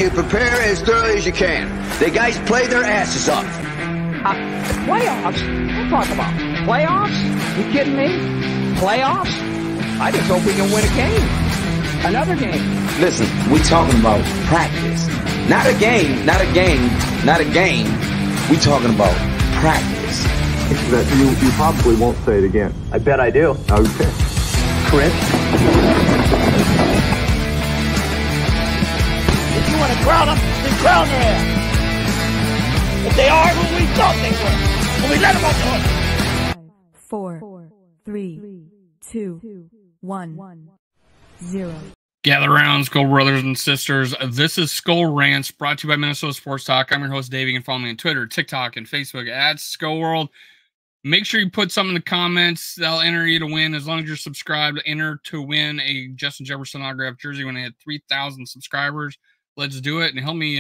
you prepare as thoroughly as you can. The guys play their asses off. Playoffs? Don't talk about playoffs. You kidding me? Playoffs? I just hope we can win a game. Another game. Listen, we talking about practice. Not a game, not a game, not a game. We talking about practice. That you probably won't say it again. I bet I do. Okay. Chris? If you want to crown them, then crown their ass. If they are who we thought they were, and we let them off the hook. 5, 4, 3, 2, 1, 0. Gather around, Skull brothers and sisters. This is Skull Rants, brought to you by Minnesota Sports Talk. I'm your host, Dave. You can follow me on Twitter, TikTok, and Facebook at Skull World. Make sure you put something in the comments. They'll enter you to win. As long as you're subscribed, enter to win a Justin Jefferson autographed jersey when I had 3,000 subscribers. Let's do it and help me,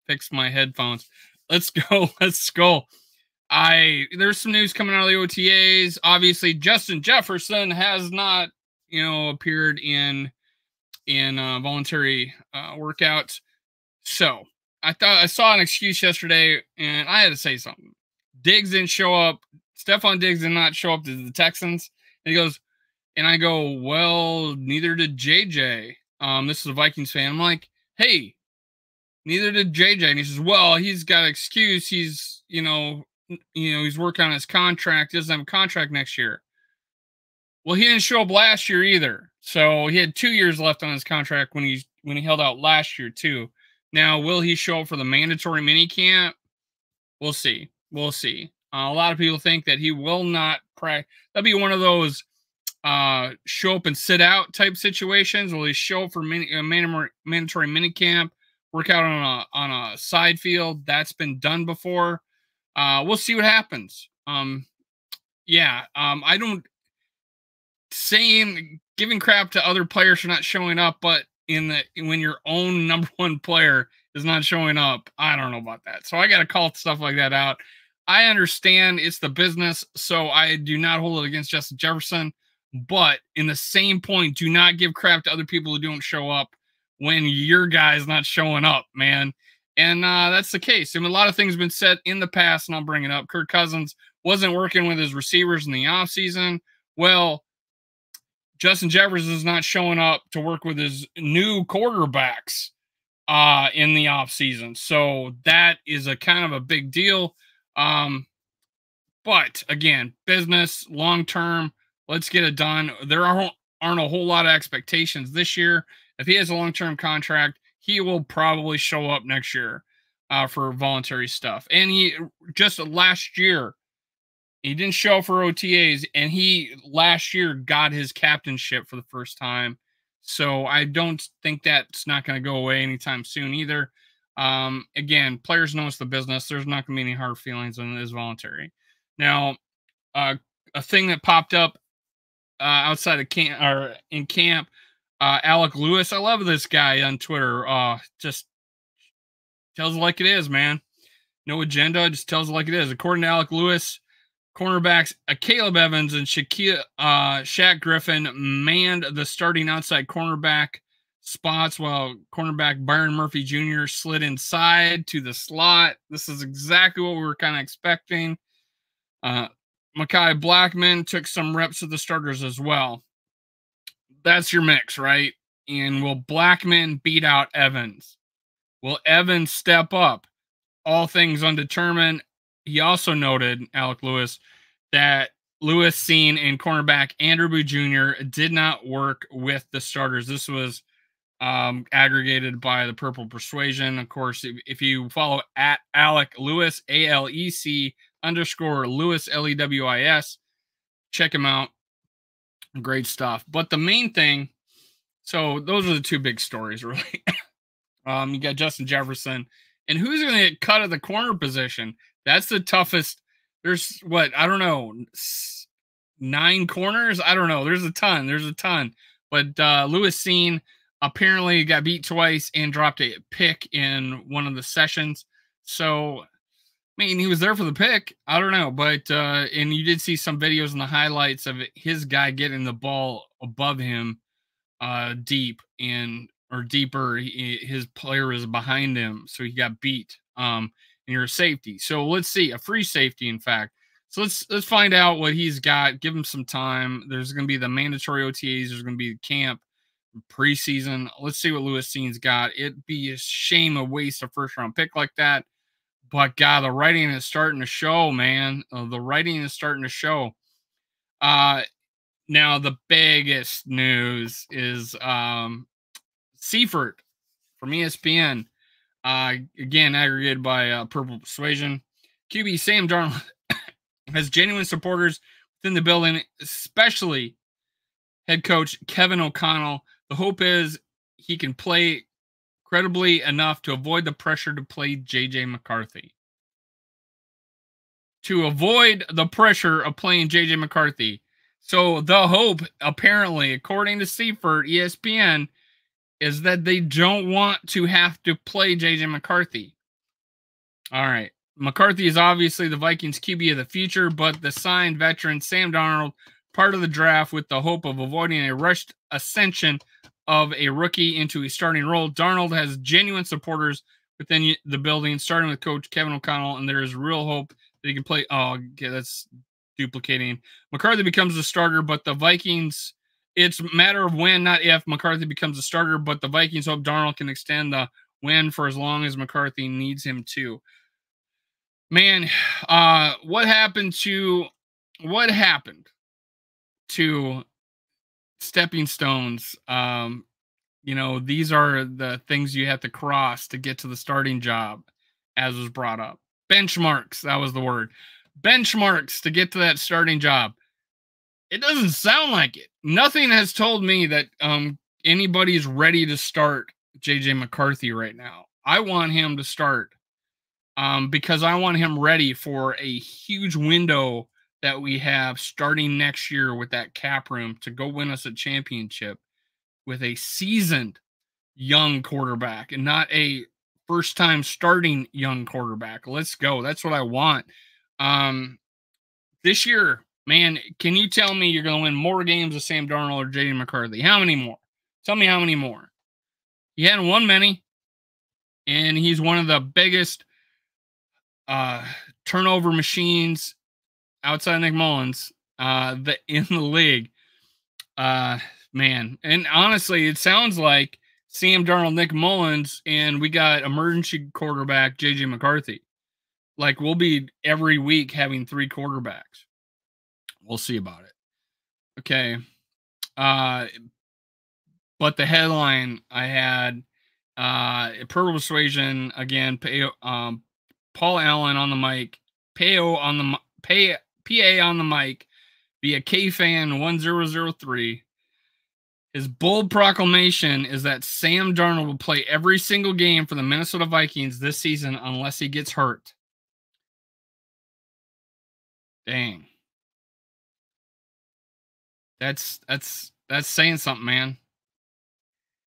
fix my headphones. Let's go. Let's go. There's some news coming out of the OTAs. Obviously, Justin Jefferson has not, appeared in voluntary workouts. So I saw an excuse yesterday, and I had to say something. Diggs didn't show up. Stephon Diggs did not show up to the Texans. And he goes, and I go, well, neither did JJ. This is a Vikings fan. I'm like, hey, neither did JJ. And he says, well, he's got an excuse. He's, he's working on his contract. He doesn't have a contract next year. Well, he didn't show up last year either. So he had 2 years left on his contract when he held out last year too. Now, will he show up for the mandatory minicamp? We'll see. We'll see. A lot of people think that he will not practice. That'll be one of those show up and sit out type situations. Will he show up for mandatory minicamp, work out on a side field? That's been done before. We'll see what happens. I don't giving crap to other players for not showing up, but when your own number one player is not showing up, I don't know about that. So I got to call stuff like that out. I understand it's the business, so I do not hold it against Justin Jefferson. But in the same point, do not give crap to other people who don't show up when your guy's not showing up, man. And that's the case. I mean, a lot of things have been said in the past, and I'll bring it up. Kirk Cousins wasn't working with his receivers in the offseason. Well, Justin Jefferson is not showing up to work with his new quarterbacks in the offseason. So that is a kind of a big deal. But again, business, long-term, let's get it done. There aren't a whole lot of expectations this year. If he has a long-term contract, he will probably show up next year for voluntary stuff. And he just last year, he didn't show up for OTAs, and he last year got his captainship for the first time. So I don't think that's not going to go away anytime soon either. Again, players know it's the business. There's not going to be any hard feelings when it is voluntary. Now, a thing that popped up outside of camp or in camp, Alec Lewis. I love this guy on Twitter. Just tells it like it is, man. No agenda, just tells it like it is. According to Alec Lewis, cornerbacks Caleb Evans and Shaq Griffin manned the starting outside cornerback spots while cornerback Byron Murphy Jr. slid inside to the slot. This is exactly what we were kind of expecting. Mekhi Blackman took some reps of the starters as well. That's your mix, right? And will Blackman beat out Evans? Will Evans step up? All things undetermined. He also noted, Alec Lewis, that Lewis Seen and cornerback Andrew Boo Jr. did not work with the starters. This was aggregated by the Purple Persuasion. Of course, if you follow at Alec Lewis, ALEC _Lewis, LEWIS, check him out. Great stuff. But the main thing, so those are the two big stories, really. You got Justin Jefferson. And who's going to get cut at the corner position? That's the toughest. There's, what, I don't know, 9 corners? I don't know. There's a ton. But Lewis Seen apparently got beat twice and dropped a pick in one of the sessions. So, I mean, he was there for the pick. I don't know. But, and you did see some videos in the highlights of his guy getting the ball above him deep and or deeper, his player is behind him, so he got beat. And you're a safety. So let's see, a free safety, in fact. So let's find out what he's got. Give him some time. There's going to be the mandatory OTAs. There's going to be camp, preseason. Let's see what Lewis Dean's got. It'd be a shame to waste a first-round pick like that. But, God, the writing is starting to show, man. The writing is starting to show. Now, the biggest news is Seifert from ESPN. Again, aggregated by Purple Persuasion. QB Sam Darnold has genuine supporters within the building, especially head coach Kevin O'Connell. The hope is he can play credibly enough to avoid the pressure to play J.J. McCarthy. To avoid the pressure of playing J.J. McCarthy. So the hope, apparently, according to Seifert, ESPN, is that they don't want to have to play J.J. McCarthy. All right. McCarthy is obviously the Vikings QB of the future, but the signed veteran Sam Darnold, part of the draft with the hope of avoiding a rushed ascension of a rookie into a starting role. Darnold has genuine supporters within the building, starting with coach Kevin O'Connell, and there is real hope that he can play. Oh, okay, that's duplicating. McCarthy becomes the starter, but the Vikings, it's a matter of when, not if, McCarthy becomes a starter, but the Vikings hope Darnold can extend the when for as long as McCarthy needs him to. Man, what happened to stepping stones? You know, these are the things you have to cross to get to the starting job, as was brought up. Benchmarks, that was the word. Benchmarks to get to that starting job. It doesn't sound like it. Nothing has told me that anybody's ready to start J.J. McCarthy right now. I want him to start because I want him ready for a huge window that we have starting next year with that cap room to go win us a championship with a seasoned young quarterback and not a first-time starting young quarterback. Let's go. That's what I want. This year, man, can you tell me you're going to win more games with Sam Darnold or J.J. McCarthy? How many more? Tell me how many more. He hadn't won many, and he's one of the biggest turnover machines outside Nick Mullins in the league. Man, and honestly, it sounds like Sam Darnold, Nick Mullins, and we got emergency quarterback J.J. McCarthy. Like, we'll be every week having 3 quarterbacks. We'll see about it. Okay. But the headline I had, Purple Persuasion, again, Paul Allen on the mic, PA on the mic via KFan1003. His bold proclamation is that Sam Darnold will play every single game for the Minnesota Vikings this season unless he gets hurt. Dang. That's saying something, man.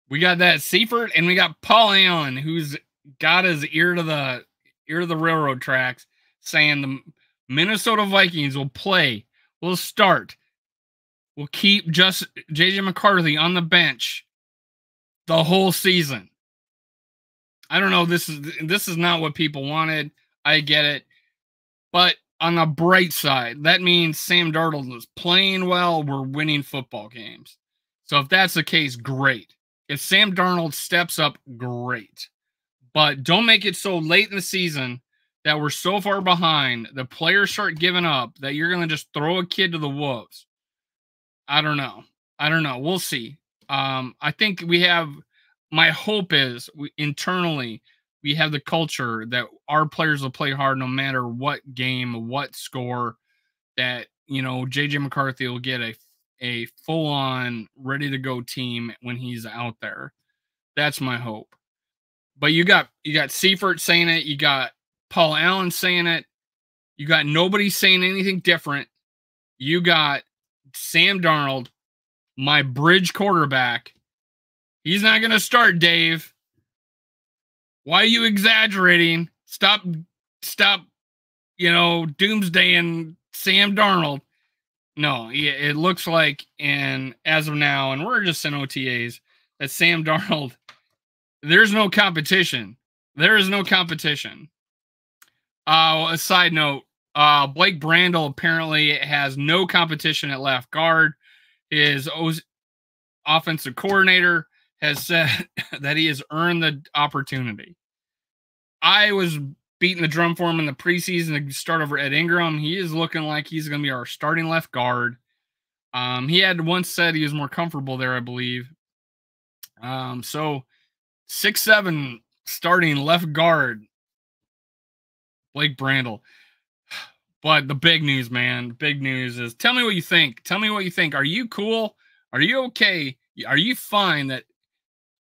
We got that Seifert and we got Paul Allen, who's got his ear to the railroad tracks, saying the Minnesota Vikings will start. We'll keep just J.J. McCarthy on the bench the whole season. I don't know. This is not what people wanted. I get it. But on the bright side, that means Sam Darnold is playing well. We're winning football games. So if that's the case, great. If Sam Darnold steps up, great. But don't make it so late in the season that we're so far behind, the players start giving up, that you're going to just throw a kid to the wolves. I don't know. We'll see. I think my hope is internally, we have the culture that our players will play hard no matter what game, what score, that, you know, J.J. McCarthy will get a full-on, ready-to-go team when he's out there. That's my hope. But you got Seifert saying it. You got Paul Allen saying it. You got nobody saying anything different. You got Sam Darnold, my bridge quarterback. He's not going to start, Dave. Why are you exaggerating? Stop, doomsdaying Sam Darnold. No, it looks like, and as of now, and we're just in OTAs, that Sam Darnold There's no competition. There is no competition. A side note, Blake Brandel apparently has no competition at left guard. His offensive coordinator has said that he has earned the opportunity. I was beating the drum for him in the preseason to start over Ed Ingram. He is looking like he's going to be our starting left guard. He had once said he was more comfortable there, I believe. So 6'7" starting left guard, Blake Brandel. But the big news, man, the big news is, tell me what you think. Tell me what you think. Are you cool? Are you okay? Are you fine that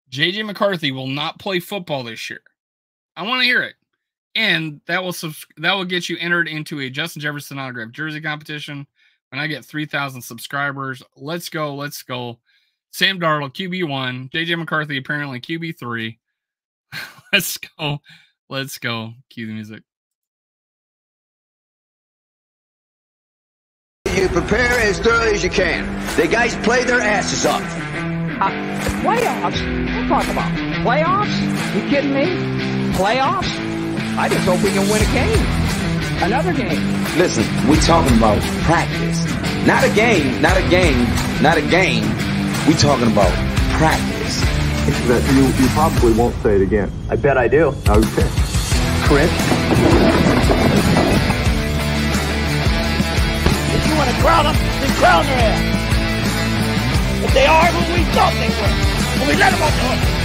J.J. McCarthy will not play football this year? I want to hear it. And that will get you entered into a Justin Jefferson autograph jersey competition when I get 3,000 subscribers. Let's go. Let's go. Sam Darnold, QB1. J.J. McCarthy, apparently QB3. Let's go. Let's go. Cue the music. You prepare as thoroughly as you can. The guys play their asses off. Playoffs? Don't talk about playoffs. You kidding me? Playoffs? I just hope we can win a game. Another game. Listen, we talking about practice. Not a game, not a game, not a game. We talking about practice. That you probably won't say it again. I bet I do. Okay. Chris? If you want to crown them, then crown their ass. But they are who we thought they were. And we let them off the hook.